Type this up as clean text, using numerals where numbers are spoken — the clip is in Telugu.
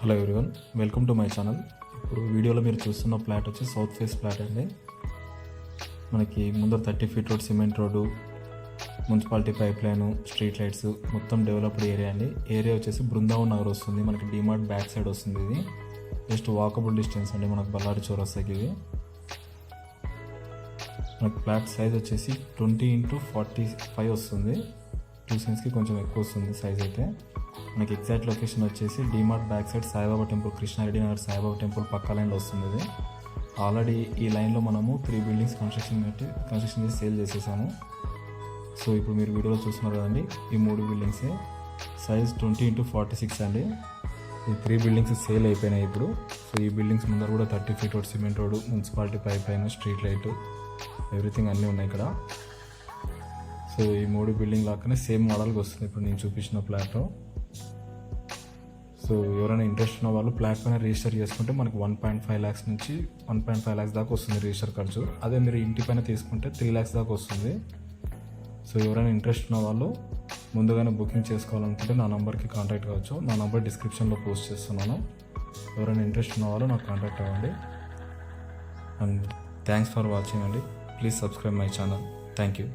Hello everyone, welcome to my channel. ఇప్పుడు వీడియోలో మీరు చూస్తున్న ఫ్లాట్ వచ్చి సౌత్ ఫేస్ ఫ్లాట్ అండి. మనకి ముందర 30 feet road, cement road, municipality pipe line, street lights, మొత్తం డెవలప్డ్ ఏరియా అండి. ఏరియా వచ్చేసి బృందావన్ నగర్ వస్తుంది. మనకి డిమార్ట్ బ్యాక్ సైడ్ వస్తుంది. ఇది జస్ట్ వాకబుల్ డిస్టెన్స్ అండి మనకు బళ్ళారి చౌరస్తాకి. ఇది మనకి ఫ్లాట్ సైజ్ వచ్చేసి 20x45 వస్తుంది. 2 సెంట్స్కి కొంచెం ఎక్కువ వస్తుంది సైజ్ అయితే. మనకి ఎగ్జాక్ట్ లొకేషన్ వచ్చేసి DMart back side Saibaba temple, Krishnareddy Nagar Saibaba temple పక్క లైన్లో వస్తుంది. ఇది ఆల్రెడీ ఈ లైన్లో మనము 3 బిల్డింగ్స్ కన్స్ట్రక్షన్ చేసి సేల్ చేసేసాము. సో ఇప్పుడు మీరు వీడియోలో చూస్తున్నారు కదండి, ఈ 3 బిల్డింగ్సే. సైజ్ 20x46 అండి. ఈ 3 బిల్డింగ్స్ సేల్ అయిపోయినాయి ఇప్పుడు. సో ఈ బిల్డింగ్స్ ముందర కూడా 30 feet road, cement road, municipality pipe line, street light, everything అన్నీ ఉన్నాయి ఇక్కడ. సో ఈ 3 బిల్డింగ్ లాగానే సేమ్ మోడల్కి వస్తుంది ఇప్పుడు నేను చూపించిన ఫ్లాట్. సో ఎవరైనా ఇంట్రెస్ట్ ఉన్న వాళ్ళు ఫ్లాట్ పైన రిజిస్టర్ చేసుకుంటే మనకు 1.5 lakhs నుంచి 1.5 lakhs దాకా వస్తుంది రిజిస్టర్ ఖర్చు. అదే మీరు ఇంటి పైన తీసుకుంటే 3 lakhs దాకా వస్తుంది. సో ఎవరైనా ఇంట్రెస్ట్ ఉన్న వాళ్ళు ముందుగానే బుకింగ్ చేసుకోవాలనుకుంటే నా నెంబర్కి కాంటాక్ట్ కావచ్చు. నా నెంబర్ డిస్క్రిప్షన్లో పోస్ట్ చేస్తున్నాను. ఎవరైనా ఇంట్రెస్ట్ ఉన్న వాళ్ళు నాకు కాంటాక్ట్ అవ్వండి. అండ్ థ్యాంక్స్ ఫర్ వాచింగ్ అండి. Please subscribe my channel. Thank you.